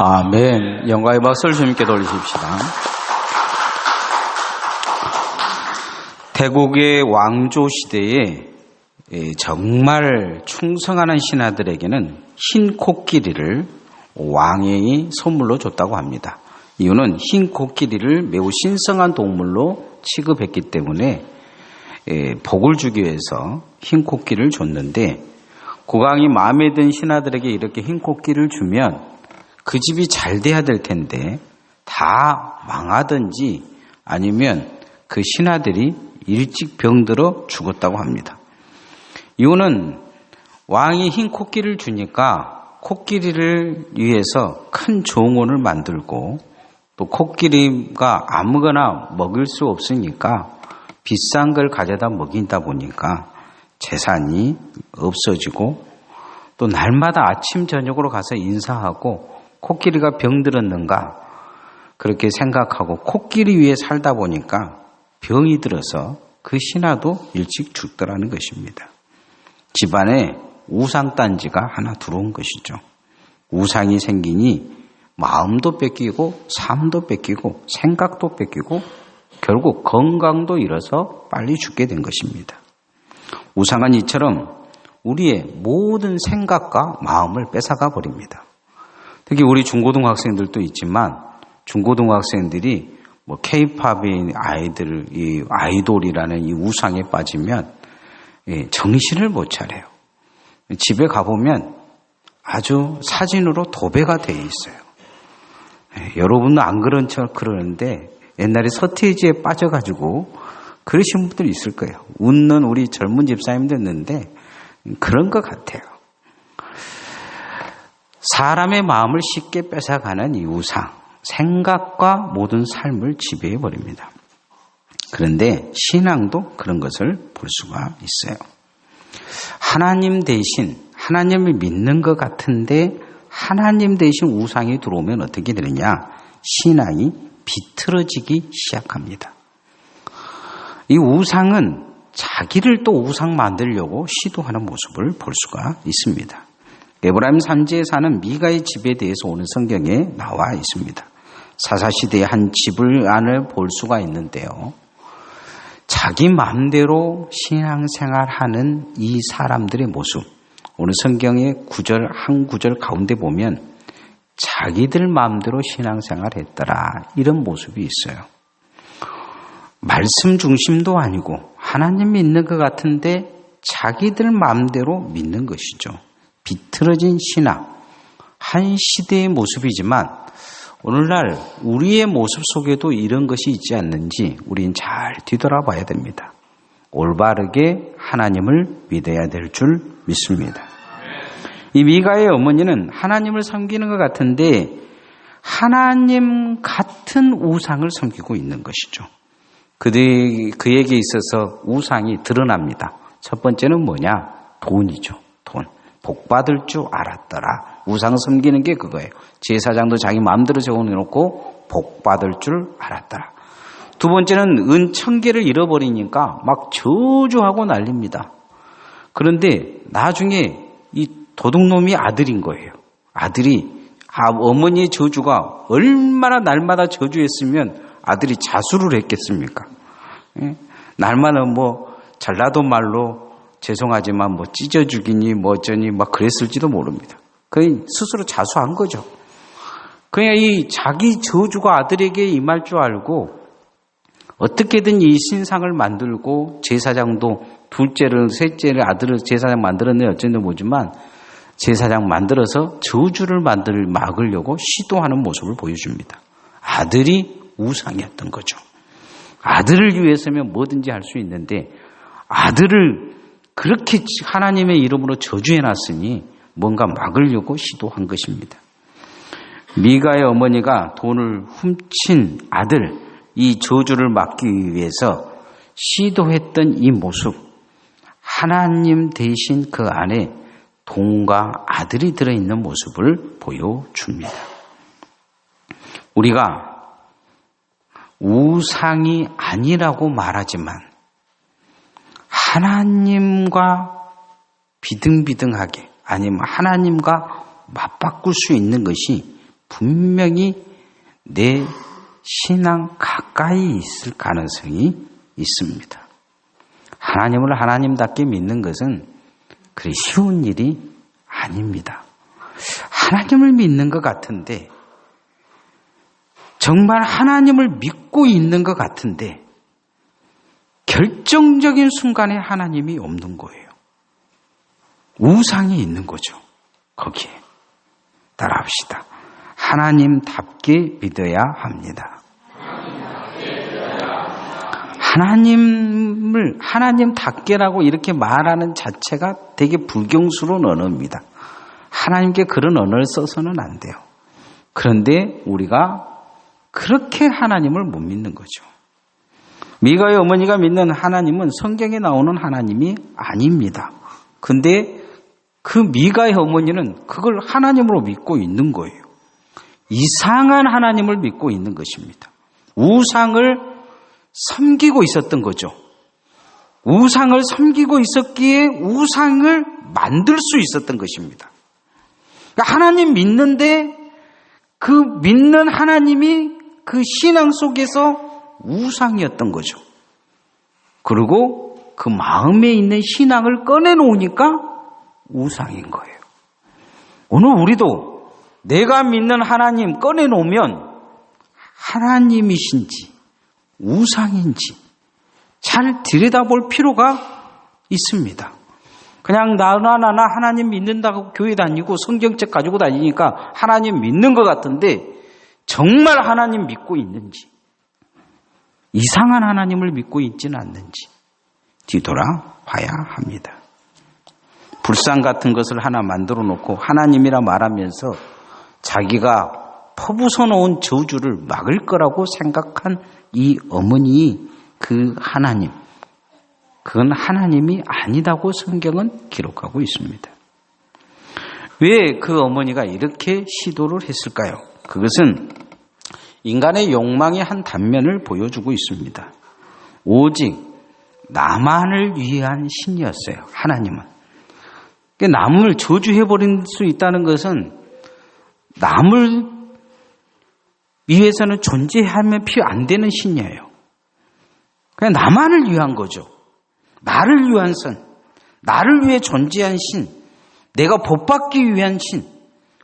아멘. 영광의 박수를 주님께 돌리십시다. 태국의 왕조 시대에 정말 충성하는 신하들에게는 흰 코끼리를 왕이 선물로 줬다고 합니다. 이유는 흰 코끼리를 매우 신성한 동물로 취급했기 때문에 복을 주기 위해서 흰 코끼리를 줬는데, 그 왕이 마음에 든 신하들에게 이렇게 흰 코끼리를 주면 그 집이 잘 돼야 될 텐데 다 망하든지 아니면 그 신하들이 일찍 병들어 죽었다고 합니다. 이유는 왕이 흰 코끼리를 주니까 코끼리를 위해서 큰 정원을 만들고, 또 코끼리가 아무거나 먹일 수 없으니까 비싼 걸 가져다 먹인다 보니까 재산이 없어지고, 또 날마다 아침 저녁으로 가서 인사하고 코끼리가 병들었는가 그렇게 생각하고 코끼리 위에 살다 보니까 병이 들어서 그 신하도 일찍 죽더라는 것입니다. 집안에 우상단지가 하나 들어온 것이죠. 우상이 생기니 마음도 뺏기고 삶도 뺏기고 생각도 뺏기고 결국 건강도 잃어서 빨리 죽게 된 것입니다. 우상은 이처럼 우리의 모든 생각과 마음을 뺏어가 버립니다. 특히 우리 중고등학생들도 있지만 중고등학생들이 뭐 K-팝의 아이돌이라는 이 우상에 빠지면 정신을 못 차려요. 집에 가보면 아주 사진으로 도배가 되어 있어요. 여러분은 안 그런 척 그러는데 옛날에 서태지에 빠져가지고 그러신 분들이 있을 거예요. 웃는 우리 젊은 집사님도 있는데 그런 것 같아요. 사람의 마음을 쉽게 뺏어가는 이 우상, 생각과 모든 삶을 지배해 버립니다. 그런데 신앙도 그런 것을 볼 수가 있어요. 하나님 대신 하나님을 믿는 것 같은데 하나님 대신 우상이 들어오면 어떻게 되느냐? 신앙이 비틀어지기 시작합니다. 이 우상은 자기를 또 우상 만들려고 시도하는 모습을 볼 수가 있습니다. 에브라임 산지에 사는 미가의 집에 대해서 오늘 성경에 나와 있습니다. 사사시대의 한 집을 안을 볼 수가 있는데요. 자기 마음대로 신앙생활하는 이 사람들의 모습, 오늘 성경의 한 구절 가운데 보면 자기들 마음대로 신앙생활했더라 이런 모습이 있어요. 말씀 중심도 아니고 하나님 믿는 것 같은데 자기들 마음대로 믿는 것이죠. 비틀어진 신앙, 한 시대의 모습이지만 오늘날 우리의 모습 속에도 이런 것이 있지 않는지 우린 잘 뒤돌아봐야 됩니다. 올바르게 하나님을 믿어야 될 줄 믿습니다. 이 미가의 어머니는 하나님을 섬기는 것 같은데 하나님 같은 우상을 섬기고 있는 것이죠. 그에게 있어서 우상이 드러납니다. 첫 번째는 뭐냐? 돈이죠. 돈. 복 받을 줄 알았더라. 우상 섬기는 게 그거예요. 제사장도 자기 마음대로 적어놓고 복 받을 줄 알았더라. 두 번째는 은천계를 잃어버리니까 막 저주하고 난립니다. 그런데 나중에 이 도둑놈이 아들인 거예요. 아들이 어머니의 저주가 얼마나 날마다 저주했으면 아들이 자수를 했겠습니까? 날마다 뭐 잘나도 말로 죄송하지만 뭐 찢어 죽이니 뭐 어쩌니 막 그랬을지도 모릅니다. 그냥 스스로 자수한 거죠. 그냥 이 자기 저주가 아들에게 임할 줄 알고 어떻게든 이 신상을 만들고 제사장도 둘째를 셋째를 아들을 제사장 만들었네 어쩐지 모르지만 제사장 만들어서 저주를 막으려고 시도하는 모습을 보여줍니다. 아들이 우상이었던 거죠. 아들을 위해서면 뭐든지 할 수 있는데 아들을 그렇게 하나님의 이름으로 저주해놨으니 뭔가 막으려고 시도한 것입니다. 미가의 어머니가 돈을 훔친 아들, 이 저주를 막기 위해서 시도했던 이 모습, 하나님 대신 그 안에 돈과 아들이 들어있는 모습을 보여줍니다. 우리가 우상이 아니라고 말하지만 하나님과 비등비등하게 아니면 하나님과 맞바꿀 수 있는 것이 분명히 내 신앙 가까이 있을 가능성이 있습니다. 하나님을 하나님답게 믿는 것은 그리 쉬운 일이 아닙니다. 하나님을 믿는 것 같은데, 정말 하나님을 믿고 있는 것 같은데 결정적인 순간에 하나님이 없는 거예요. 우상이 있는 거죠. 거기에 따라합시다. 하나님답게 믿어야 합니다. 하나님을 하나님답게라고 이렇게 말하는 자체가 되게 불경스러운 언어입니다. 하나님께 그런 언어를 써서는 안 돼요. 그런데 우리가 그렇게 하나님을 못 믿는 거죠. 미가의 어머니가 믿는 하나님은 성경에 나오는 하나님이 아닙니다. 근데 그 미가의 어머니는 그걸 하나님으로 믿고 있는 거예요. 이상한 하나님을 믿고 있는 것입니다. 우상을 섬기고 있었던 거죠. 우상을 섬기고 있었기에 우상을 만들 수 있었던 것입니다. 그러니까 하나님 믿는데 그 믿는 하나님이 그 신앙 속에서 우상이었던 거죠. 그리고 그 마음에 있는 신앙을 꺼내놓으니까 우상인 거예요. 오늘 우리도 내가 믿는 하나님 꺼내놓으면 하나님이신지 우상인지 잘 들여다볼 필요가 있습니다. 그냥 나나 하나님 믿는다고 교회 다니고 성경책 가지고 다니니까 하나님 믿는 것 같은데 정말 하나님 믿고 있는지, 이상한 하나님을 믿고 있지는 않는지 뒤돌아봐야 합니다. 불상 같은 것을 하나 만들어 놓고 하나님이라 말하면서 자기가 퍼부서 놓은 저주를 막을 거라고 생각한 이 어머니, 그 하나님, 그건 하나님이 아니다고 성경은 기록하고 있습니다. 왜 그 어머니가 이렇게 시도를 했을까요? 그것은 인간의 욕망의 한 단면을 보여주고 있습니다. 오직 나만을 위한 신이었어요. 하나님은. 남을 저주해버릴 수 있다는 것은 남을 위해서는 존재하면 필요 안 되는 신이에요. 그냥 나만을 위한 거죠. 나를 위한 선, 나를 위해 존재한 신, 내가 복받기 위한 신,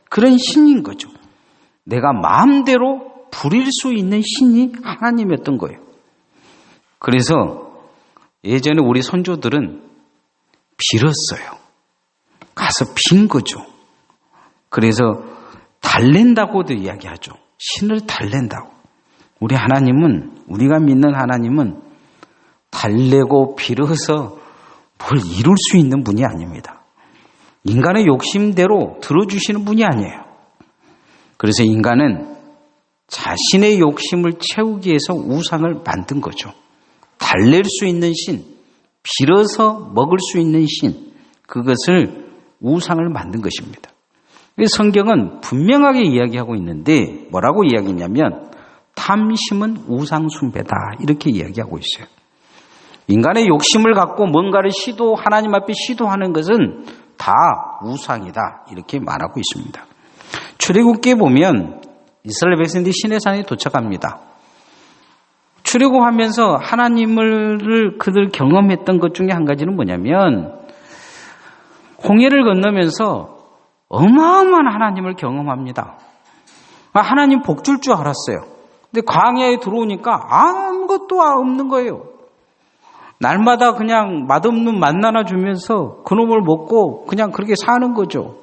그런 신인 거죠. 내가 마음대로 부릴 수 있는 신이 하나님이었던 거예요. 그래서 예전에 우리 선조들은 빌었어요. 가서 빈 거죠. 그래서 달랜다고도 이야기하죠. 신을 달랜다고. 우리 하나님은, 우리가 믿는 하나님은 달래고 빌어서 뭘 이룰 수 있는 분이 아닙니다. 인간의 욕심대로 들어주시는 분이 아니에요. 그래서 인간은 자신의 욕심을 채우기 위해서 우상을 만든 거죠. 달랠 수 있는 신, 빌어서 먹을 수 있는 신, 그것을 우상을 만든 것입니다. 성경은 분명하게 이야기하고 있는데 뭐라고 이야기했냐면 탐심은 우상 숭배다, 이렇게 이야기하고 있어요. 인간의 욕심을 갖고 뭔가를 하나님 앞에 시도하는 것은 다 우상이다, 이렇게 말하고 있습니다. 출애굽기에 보면 이스라엘 백성들이 시내산에 도착합니다. 출애굽하면서 하나님을 그들 경험했던 것 중에 한 가지는 뭐냐면 홍해를 건너면서 어마어마한 하나님을 경험합니다. 하나님 복 줄 줄 알았어요. 근데 광야에 들어오니까 아무것도 없는 거예요. 날마다 그냥 맛없는 만나나 주면서 그놈을 먹고 그냥 그렇게 사는 거죠.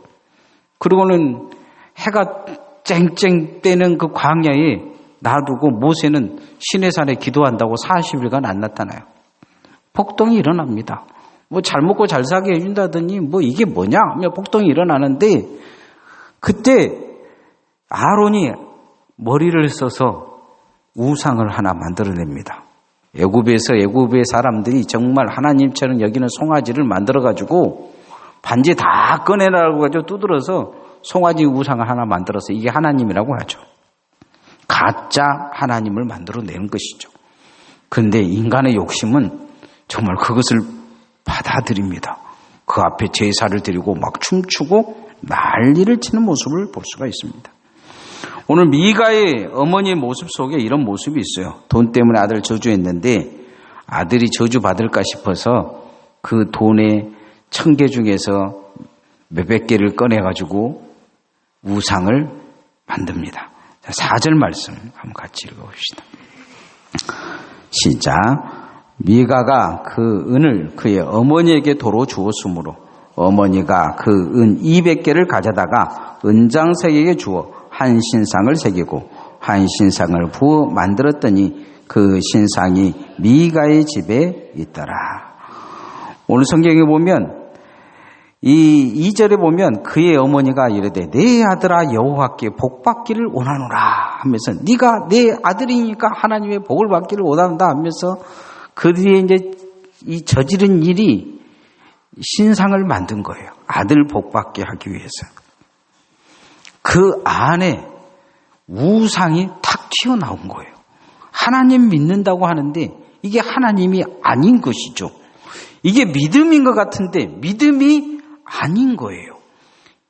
그리고는 해가 쨍쨍 뜨는 그 광야에 놔두고 모세는 시내산에 기도한다고 40일간 안 나타나요. 폭동이 일어납니다. 뭐 잘 먹고 잘 사게 해준다더니 뭐 이게 뭐냐 하며 폭동이 일어나는데 그때 아론이 머리를 써서 우상을 하나 만들어냅니다. 애굽의 사람들이 정말 하나님처럼 여기는 송아지를 만들어가지고 반지 다 꺼내라고 가지고 두드려서 송아지 우상을 하나 만들어서 이게 하나님이라고 하죠. 가짜 하나님을 만들어내는 것이죠. 그런데 인간의 욕심은 정말 그것을 받아들입니다. 그 앞에 제사를 드리고 막 춤추고 난리를 치는 모습을 볼 수가 있습니다. 오늘 미가의 어머니의 모습 속에 이런 모습이 있어요. 돈 때문에 아들을 저주했는데 아들이 저주받을까 싶어서 그 돈의 1000개 중에서 몇백 개를 꺼내가지고 우상을 만듭니다. 4절 말씀 한번 같이 읽어봅시다. 시작. 미가가 그 은을 그의 어머니에게 도로 주었으므로 어머니가 그 은 200개를 가져다가 은장색에게 주어 한 신상을 새기고 한 신상을 부어 만들었더니 그 신상이 미가의 집에 있더라. 오늘 성경에 보면 이 2절에 보면 그의 어머니가 이르되 내 아들아 여호와께 복 받기를 원하노라 하면서 네가 내 아들이니까 하나님의 복을 받기를 원한다 하면서 그 뒤에 이제 이 저지른 일이 신상을 만든 거예요. 아들 복 받게 하기 위해서. 그 안에 우상이 탁 튀어나온 거예요. 하나님 믿는다고 하는데 이게 하나님이 아닌 것이죠. 이게 믿음인 것 같은데 믿음이 아닌 거예요.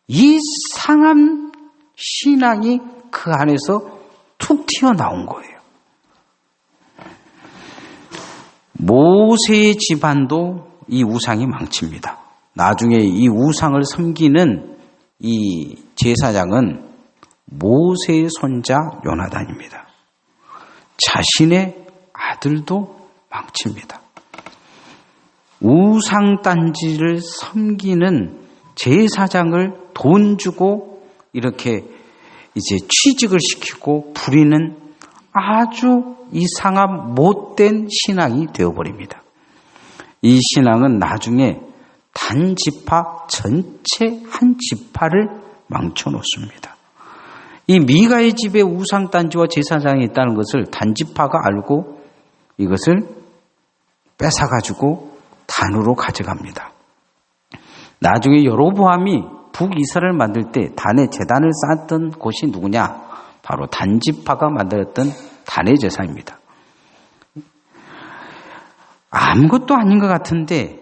이상한 신앙이 그 안에서 툭 튀어나온 거예요. 모세의 집안도 이 우상이 망칩니다. 나중에 이 우상을 섬기는 이 제사장은 모세의 손자 요나단입니다. 자신의 아들도 망칩니다. 우상단지를 섬기는 제사장을 돈 주고 이렇게 이제 취직을 시키고 부리는 아주 이상한 못된 신앙이 되어버립니다. 이 신앙은 나중에 단지파 전체 한 지파를 망쳐놓습니다. 이 미가의 집에 우상단지와 제사장이 있다는 것을 단지파가 알고 이것을 뺏어가지고 단으로 가져갑니다. 나중에 여로보암이 북이스라엘을 만들 때 단에 제단을 쌓았던 곳이 누구냐? 바로 단지파가 만들었던 단의 제사입니다. 아무것도 아닌 것 같은데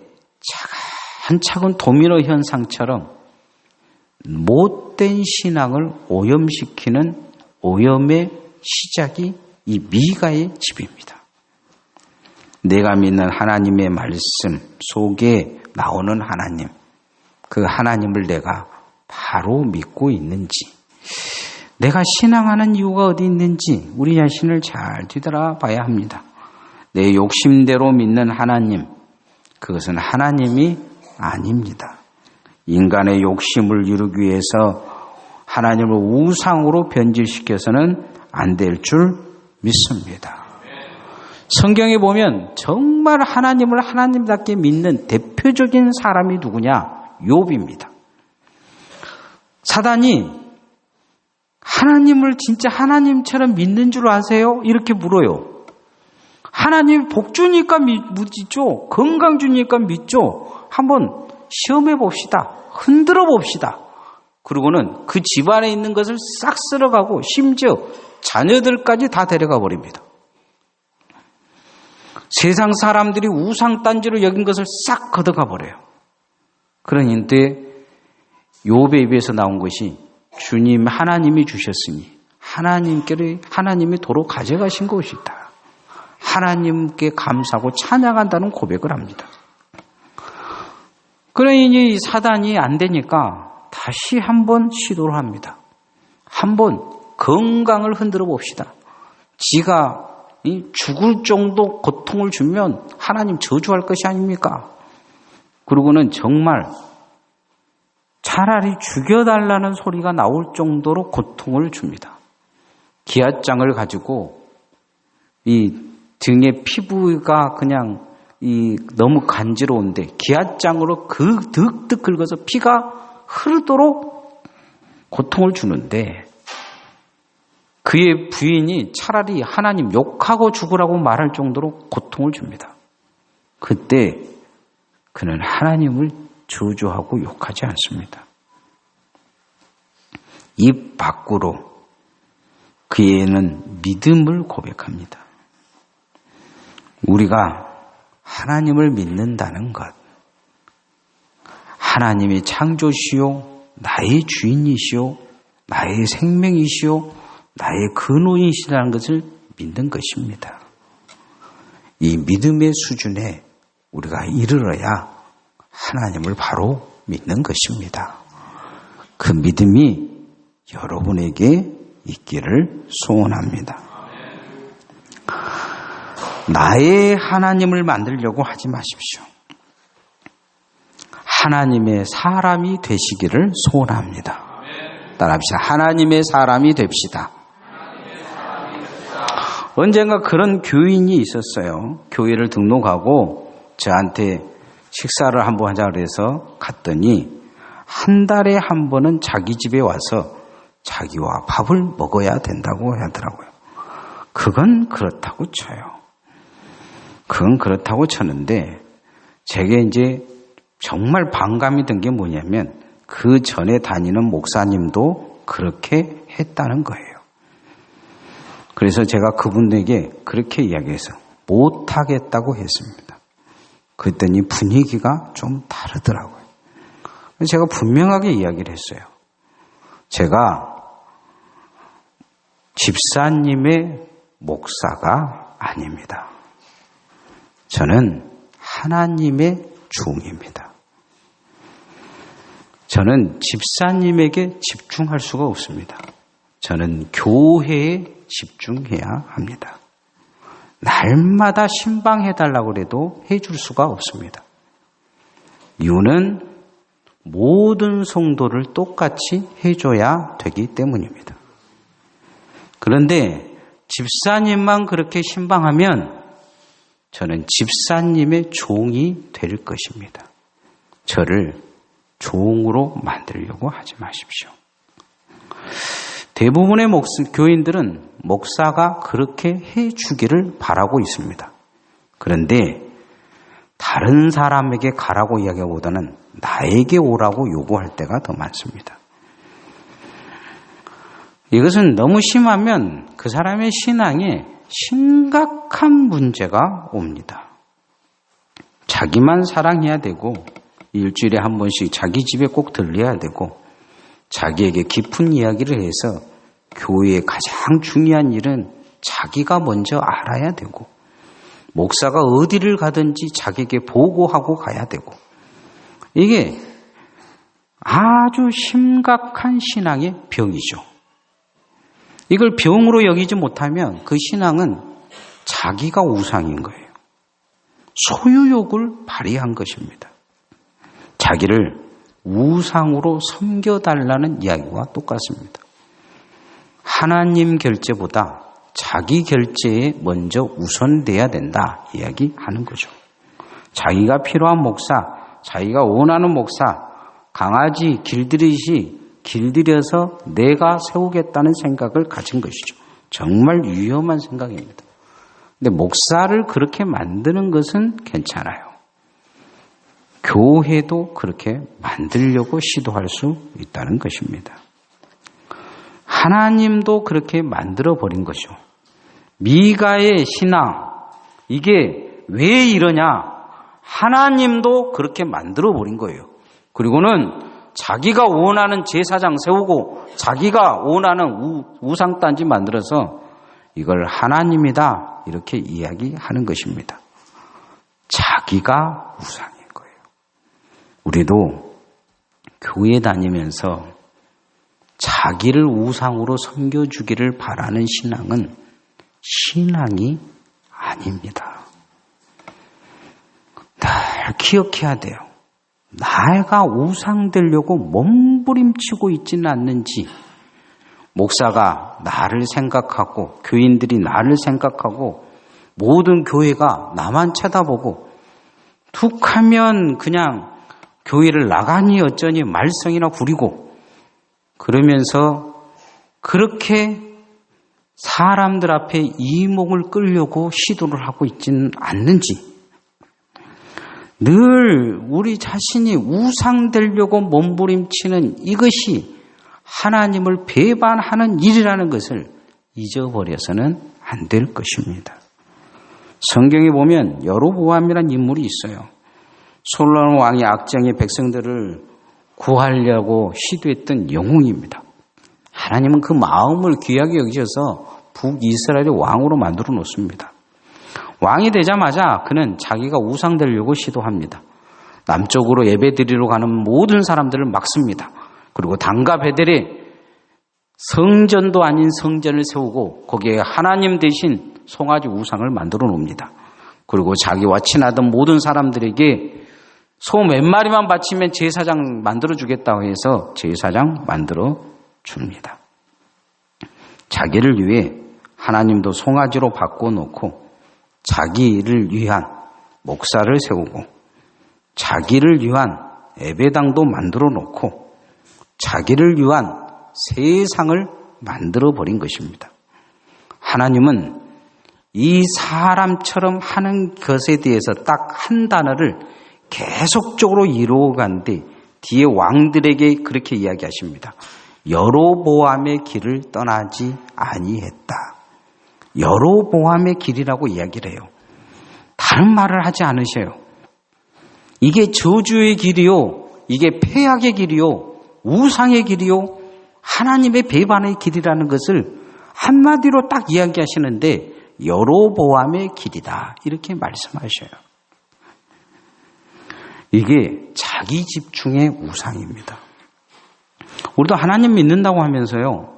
차근차근 도미노 현상처럼 못된 신앙을 오염시키는 오염의 시작이 이 미가의 집입니다. 내가 믿는 하나님의 말씀 속에 나오는 하나님, 그 하나님을 내가 바로 믿고 있는지, 내가 신앙하는 이유가 어디 있는지 우리 자신을 잘 뒤돌아봐야 합니다. 내 욕심대로 믿는 하나님, 그것은 하나님이 아닙니다. 인간의 욕심을 이루기 위해서 하나님을 우상으로 변질시켜서는 안 될 줄 믿습니다. 성경에 보면 정말 하나님을 하나님답게 믿는 대표적인 사람이 누구냐? 욥입니다. 사단이 하나님을 진짜 하나님처럼 믿는 줄 아세요? 이렇게 물어요. 하나님 복 주니까 믿죠. 건강 주니까 믿죠. 한번 시험해 봅시다. 흔들어 봅시다. 그리고는 그 집안에 있는 것을 싹 쓸어가고 심지어 자녀들까지 다 데려가 버립니다. 세상 사람들이 우상단지로 여긴 것을 싹 걷어가 버려요. 그런데 욥의 입에서 나온 것이 주님 하나님이 주셨으니 하나님이 도로 가져가신 것이다. 하나님께 감사하고 찬양한다는 고백을 합니다. 그러니 사단이 안 되니까 다시 한번 시도를 합니다. 한번 건강을 흔들어 봅시다. 지가 죽을 정도 고통을 주면 하나님 저주할 것이 아닙니까? 그러고는 정말 차라리 죽여달라는 소리가 나올 정도로 고통을 줍니다. 기아장을 가지고 이 등의 피부가 그냥 너무 간지러운데 기아장으로 득득 긁어서 피가 흐르도록 고통을 주는데 그의 부인이 차라리 하나님 욕하고 죽으라고 말할 정도로 고통을 줍니다. 그때 그는 하나님을 저주하고 욕하지 않습니다. 입 밖으로 그에는 믿음을 고백합니다. 우리가 하나님을 믿는다는 것, 하나님이 창조시요 나의 주인이시요 나의 생명이시요 나의 근원이시라는 것을 믿는 것입니다. 이 믿음의 수준에 우리가 이르러야 하나님을 바로 믿는 것입니다. 그 믿음이 여러분에게 있기를 소원합니다. 나의 하나님을 만들려고 하지 마십시오. 하나님의 사람이 되시기를 소원합니다. 따라합시다. 하나님의 사람이 됩시다. 언젠가 그런 교인이 있었어요. 교회를 등록하고 저한테 식사를 한번 하자 그래서 갔더니 한 달에 한 번은 자기 집에 와서 자기와 밥을 먹어야 된다고 하더라고요. 그건 그렇다고 쳐요. 그건 그렇다고 쳤는데 제게 이제 정말 반감이 든 게 뭐냐면 그 전에 다니는 목사님도 그렇게 했다는 거예요. 그래서 제가 그분에게 그렇게 이야기해서 못하겠다고 했습니다. 그랬더니 분위기가 좀 다르더라고요. 제가 분명하게 이야기를 했어요. 제가 집사님의 목사가 아닙니다. 저는 하나님의 종입니다. 저는 집사님에게 집중할 수가 없습니다. 저는 교회에 집중해야 합니다. 날마다 신방해달라고 해도 해줄 수가 없습니다. 이유는 모든 성도를 똑같이 해줘야 되기 때문입니다. 그런데 집사님만 그렇게 신방하면 저는 집사님의 종이 될 것입니다. 저를 종으로 만들려고 하지 마십시오. 대부분의 교인들은 목사가 그렇게 해주기를 바라고 있습니다. 그런데 다른 사람에게 가라고 이야기보다는 나에게 오라고 요구할 때가 더 많습니다. 이것은 너무 심하면 그 사람의 신앙에 심각한 문제가 옵니다. 자기만 사랑해야 되고 일주일에 한 번씩 자기 집에 꼭 들려야 되고 자기에게 깊은 이야기를 해서 교회의 가장 중요한 일은 자기가 먼저 알아야 되고 목사가 어디를 가든지 자기에게 보고하고 가야 되고 이게 아주 심각한 신앙의 병이죠. 이걸 병으로 여기지 못하면 그 신앙은 자기가 우상인 거예요. 소유욕을 발휘한 것입니다. 자기를 우상으로 섬겨달라는 이야기와 똑같습니다. 하나님 결제보다 자기 결제에 먼저 우선돼야 된다 이야기하는 거죠. 자기가 필요한 목사, 자기가 원하는 목사, 강아지 길들여서 내가 세우겠다는 생각을 가진 것이죠. 정말 위험한 생각입니다. 근데 목사를 그렇게 만드는 것은 괜찮아요. 교회도 그렇게 만들려고 시도할 수 있다는 것입니다. 하나님도 그렇게 만들어버린 거죠. 미가의 신앙, 이게 왜 이러냐? 하나님도 그렇게 만들어버린 거예요. 그리고는 자기가 원하는 제사장 세우고 자기가 원하는 우상단지 만들어서 이걸 하나님이다 이렇게 이야기하는 것입니다. 자기가 우상인 거예요. 우리도 교회 다니면서 자기를 우상으로 섬겨주기를 바라는 신앙은 신앙이 아닙니다. 늘 기억해야 돼요. 내가 우상 되려고 몸부림치고 있지는 않는지, 목사가 나를 생각하고 교인들이 나를 생각하고 모든 교회가 나만 쳐다보고 툭 하면 그냥 교회를 나가니 어쩌니 말썽이나 부리고 그러면서 그렇게 사람들 앞에 이목을 끌려고 시도를 하고 있지는 않는지, 늘 우리 자신이 우상되려고 몸부림치는 이것이 하나님을 배반하는 일이라는 것을 잊어버려서는 안 될 것입니다. 성경에 보면 여로보암이라는 인물이 있어요. 솔로몬 왕이 악정의 백성들을 구하려고 시도했던 영웅입니다. 하나님은 그 마음을 귀하게 여기셔서 북이스라엘의 왕으로 만들어 놓습니다. 왕이 되자마자 그는 자기가 우상 되려고 시도합니다. 남쪽으로 예배드리러 가는 모든 사람들을 막습니다. 그리고 단과 베델에 성전도 아닌 성전을 세우고 거기에 하나님 대신 송아지 우상을 만들어 놓습니다. 그리고 자기와 친하던 모든 사람들에게 소 몇 마리만 바치면 제사장 만들어 주겠다고 해서 제사장 만들어 줍니다. 자기를 위해 하나님도 송아지로 바꿔놓고 자기를 위한 목사를 세우고 자기를 위한 예배당도 만들어 놓고 자기를 위한 세상을 만들어 버린 것입니다. 하나님은 이 사람처럼 하는 것에 대해서 딱 한 단어를 계속적으로 이루어가는데 뒤에 왕들에게 그렇게 이야기하십니다. 여로보암의 길을 떠나지 아니했다. 여로보암의 길이라고 이야기를 해요. 다른 말을 하지 않으셔요. 이게 저주의 길이요, 이게 폐악의 길이요, 우상의 길이요, 하나님의 배반의 길이라는 것을 한마디로 딱 이야기하시는데 여로보암의 길이다 이렇게 말씀하셔요. 이게 자기 집중의 우상입니다. 우리도 하나님 믿는다고 하면서요,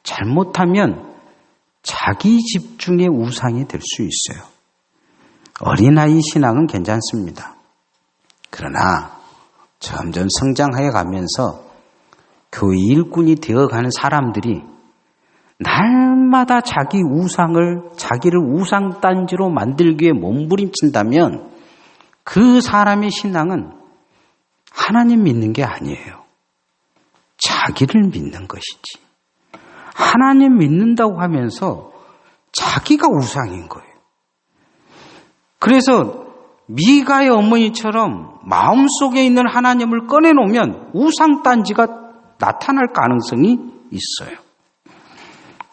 잘못하면 자기 집중의 우상이 될 수 있어요. 어린아이 신앙은 괜찮습니다. 그러나 점점 성장해 가면서 교회 일꾼이 되어가는 사람들이 날마다 자기 우상을, 자기를 우상단지로 만들기에 몸부림친다면 그 사람의 신앙은 하나님 믿는 게 아니에요. 자기를 믿는 것이지. 하나님 믿는다고 하면서 자기가 우상인 거예요. 그래서 미가의 어머니처럼 마음속에 있는 하나님을 꺼내놓으면 우상단지가 나타날 가능성이 있어요.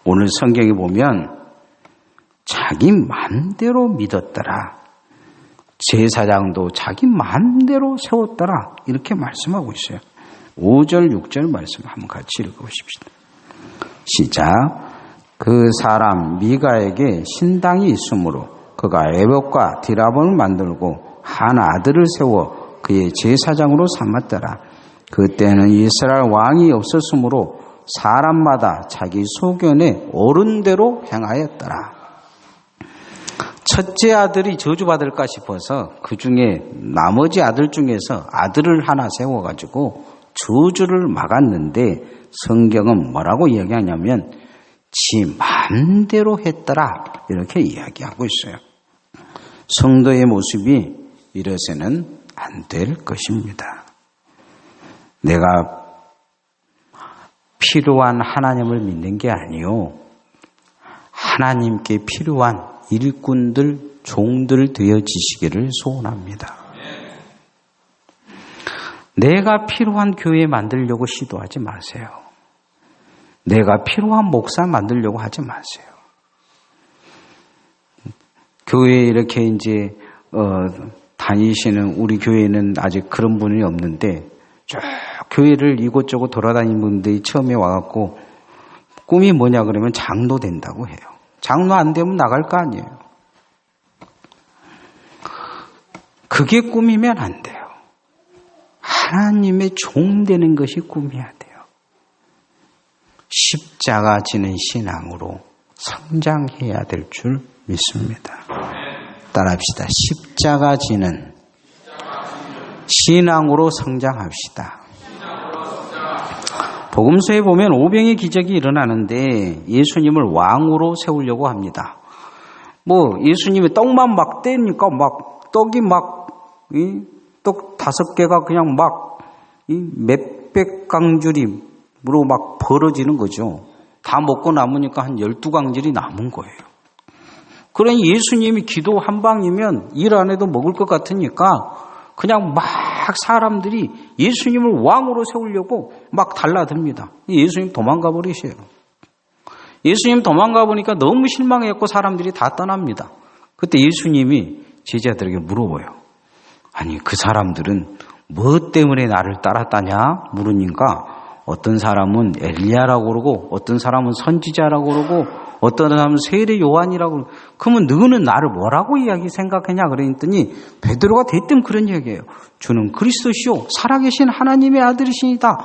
오늘 성경에 보면 자기 마음대로 믿었더라. 제사장도 자기 마음대로 세웠더라. 이렇게 말씀하고 있어요. 5절, 6절 말씀 한번 같이 읽어보십시다. 시작. 그 사람 미가에게 신당이 있으므로 그가 에봇과 디라본을 만들고 한 아들을 세워 그의 제사장으로 삼았더라. 그때는 이스라엘 왕이 없었으므로 사람마다 자기 소견에 옳은 대로 행하였더라. 첫째 아들이 저주받을까 싶어서 그 중에 나머지 아들 중에서 아들을 하나 세워가지고 저주를 막았는데 성경은 뭐라고 이야기하냐면 지 마음대로 했더라 이렇게 이야기하고 있어요. 성도의 모습이 이래서는 안 될 것입니다. 내가 필요한 하나님을 믿는 게 아니요, 하나님께 필요한 일꾼들, 종들 되어지시기를 소원합니다. 내가 필요한 교회 만들려고 시도하지 마세요. 내가 필요한 목사 만들려고 하지 마세요. 교회에 이렇게 이제 다니시는 우리 교회는 아직 그런 분이 없는데 쭉 교회를 이곳저곳 돌아다니는 분들이 처음에 와갖고 꿈이 뭐냐 그러면 장로 된다고 해요. 장로 안 되면 나갈 거 아니에요. 그게 꿈이면 안 돼요. 하나님의 종 되는 것이 꿈이어야 돼요. 십자가 지는 신앙으로 성장해야 될 줄 믿습니다. 따라합시다. 십자가 지는 신앙으로 성장합시다. 복음서에 보면 오병의 기적이 일어나는데 예수님을 왕으로 세우려고 합니다. 예수님이 떡만 막 떼니까 막 떡이 떡 5개가 그냥 몇백 강줄이로 막 벌어지는 거죠. 다 먹고 남으니까 한 12강줄이 남은 거예요. 그러니 예수님이 기도 한 방이면 일 안 해도 먹을 것 같으니까 그냥 막 사람들이 예수님을 왕으로 세우려고 막 달라듭니다. 예수님 도망가 버리세요. 예수님 도망가 보니까 너무 실망했고 사람들이 다 떠납니다. 그때 예수님이 제자들에게 물어봐요. 아니 그 사람들은 뭐 때문에 나를 따랐다냐 물으니까 어떤 사람은 엘리야라고 그러고 어떤 사람은 선지자라고 그러고 어떤 사람은 세례 요한이라고 그러고 그러면 너는 나를 뭐라고 생각하냐 그랬더니 베드로가 대뜸 그런 얘기예요. 주는 그리스도시요 살아계신 하나님의 아들이시니다.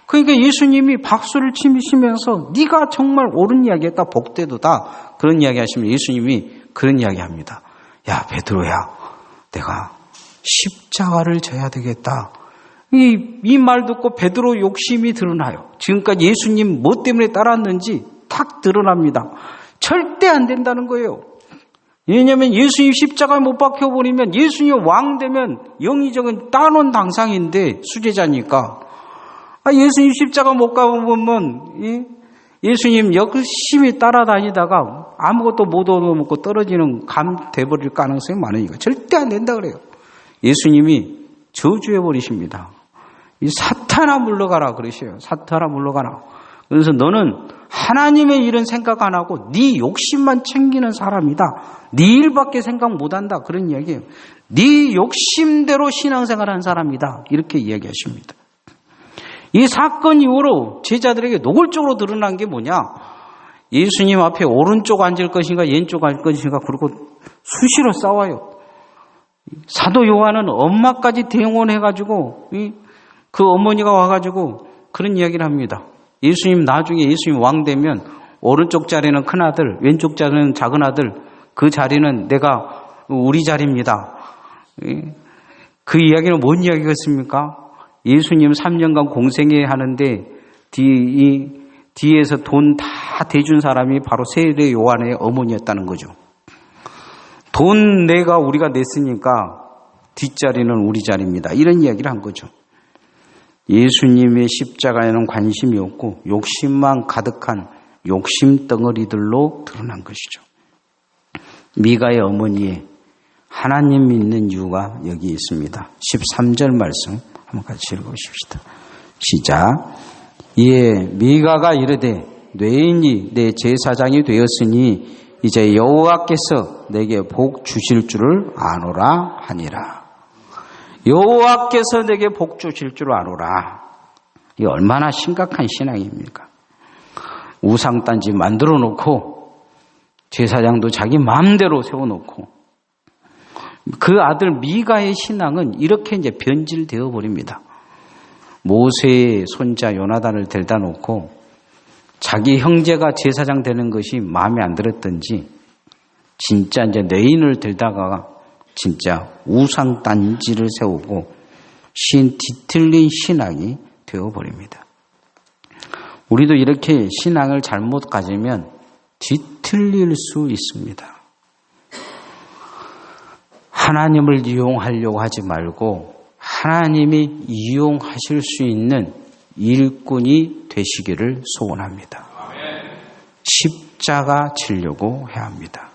그러니까 예수님이 박수를 치시면서 네가 정말 옳은 이야기했다 복되도다 그런 이야기 하시면 예수님이 그런 이야기 합니다. 야 베드로야 내가 십자가를 져야 되겠다. 이 말 듣고 베드로 욕심이 드러나요. 지금까지 예수님 뭐 때문에 따랐는지 탁 드러납니다. 절대 안 된다는 거예요. 왜냐하면 예수님 십자가에 못 박혀버리면 예수님 왕 되면 영의적인 따놓은 당상인데 수제자니까 예수님 십자가 못 가보면 예수님 열심히 따라다니다가 아무것도 못 얻어먹고 떨어지는 감 돼버릴 가능성이 많으니까 절대 안 된다 그래요. 예수님이 저주해버리십니다. 이 사탄아 물러가라 그러셔요. 사탄아 물러가라. 그래서 너는 하나님의 일은 생각 안 하고 네 욕심만 챙기는 사람이다. 네 일밖에 생각 못한다. 그런 이야기예요. 네 욕심대로 신앙생활하는 사람이다. 이렇게 이야기하십니다. 이 사건 이후로 제자들에게 노골적으로 드러난 게 뭐냐. 예수님 앞에 오른쪽 앉을 것인가 왼쪽 앉을 것인가 그리고 수시로 싸워요. 사도 요한은 엄마까지 대응원해가지고 그 어머니가 와가지고 그런 이야기를 합니다. 예수님 나중에 예수님 왕 되면 오른쪽 자리는 큰 아들, 왼쪽 자리는 작은 아들, 그 자리는 내가 우리 자리입니다. 그 이야기는 뭔 이야기겠습니까? 예수님 3년간 공생애 하는데 뒤에서 돈 다 대준 사람이 바로 세례 요한의 어머니였다는 거죠. 돈 우리가 냈으니까 뒷자리는 우리 자리입니다. 이런 이야기를 한 거죠. 예수님의 십자가에는 관심이 없고 욕심만 가득한 욕심 덩어리들로 드러난 것이죠. 미가의 어머니의 하나님 믿는 이유가 여기 있습니다. 13절 말씀 한번 같이 읽어보십시다. 시작. 이에 미가가 이르되 뇌인이 내 제사장이 되었으니 이제 여호와께서 내게 복 주실 줄을 아노라 하니라. 여호와께서 내게 복 주실 줄 아노라. 이 얼마나 심각한 신앙입니까? 우상단지 만들어 놓고 제사장도 자기 마음대로 세워놓고 그 아들 미가의 신앙은 이렇게 이제 변질되어 버립니다. 모세의 손자 요나단을 데려다 놓고 자기 형제가 제사장 되는 것이 마음에 안 들었던지 진짜 이제 뇌인을 들다가 진짜 우상단지를 세우고 뒤틀린 신앙이 되어버립니다. 우리도 이렇게 신앙을 잘못 가지면 뒤틀릴 수 있습니다. 하나님을 이용하려고 하지 말고 하나님이 이용하실 수 있는 일꾼이 되시기를 소원합니다. 십자가 지려고 해야 합니다.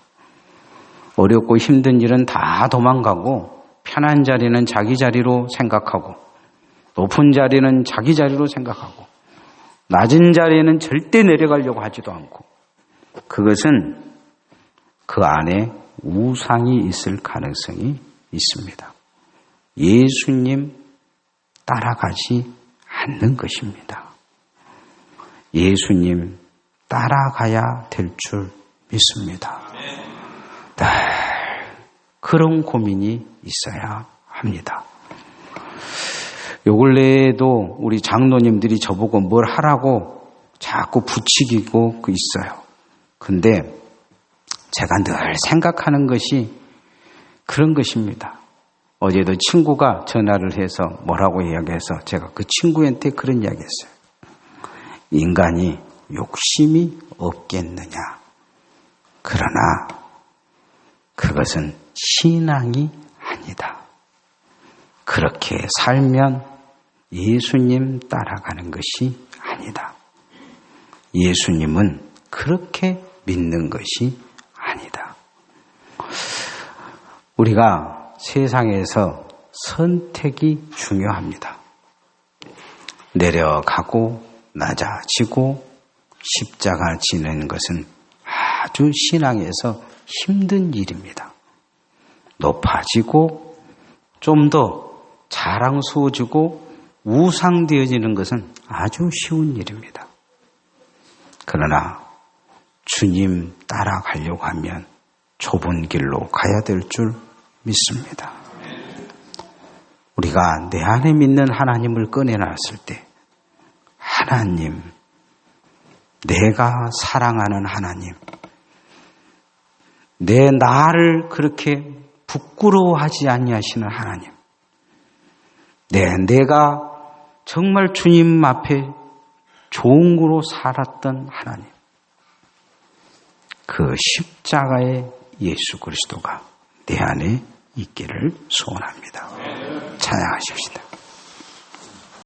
어렵고 힘든 일은 다 도망가고 편한 자리는 자기 자리로 생각하고 높은 자리는 자기 자리로 생각하고 낮은 자리에는 절대 내려가려고 하지도 않고 그것은 그 안에 우상이 있을 가능성이 있습니다. 예수님 따라가지 않는 것입니다. 예수님 따라가야 될 줄 믿습니다. 네, 그런 고민이 있어야 합니다. 요 근래에도 우리 장로님들이 저보고 뭘 하라고 자꾸 부추기고 있어요. 근데 제가 늘 생각하는 것이 그런 것입니다. 어제도 친구가 전화를 해서 뭐라고 이야기해서 제가 그 친구한테 그런 이야기했어요. 인간이 욕심이 없겠느냐. 그러나 그것은 신앙이 아니다. 그렇게 살면 예수님 따라가는 것이 아니다. 예수님은 그렇게 믿는 것이 아니다. 우리가 세상에서 선택이 중요합니다. 내려가고 낮아지고 십자가 지는 것은 아주 신앙에서 힘든 일입니다. 높아지고 좀 더 자랑스러워지고 우상되어지는 것은 아주 쉬운 일입니다. 그러나 주님 따라가려고 하면 좁은 길로 가야 될 줄 믿습니다. 우리가 내 안에 믿는 하나님을 꺼내놨을 때 하나님, 내가 사랑하는 하나님, 내 나를 그렇게 부끄러워하지 아니하시는 하나님, 내가 정말 주님 앞에 좋은 거로 살았던 하나님, 그 십자가의 예수 그리스도가 내 안에 있기를 소원합니다. 찬양하십시다.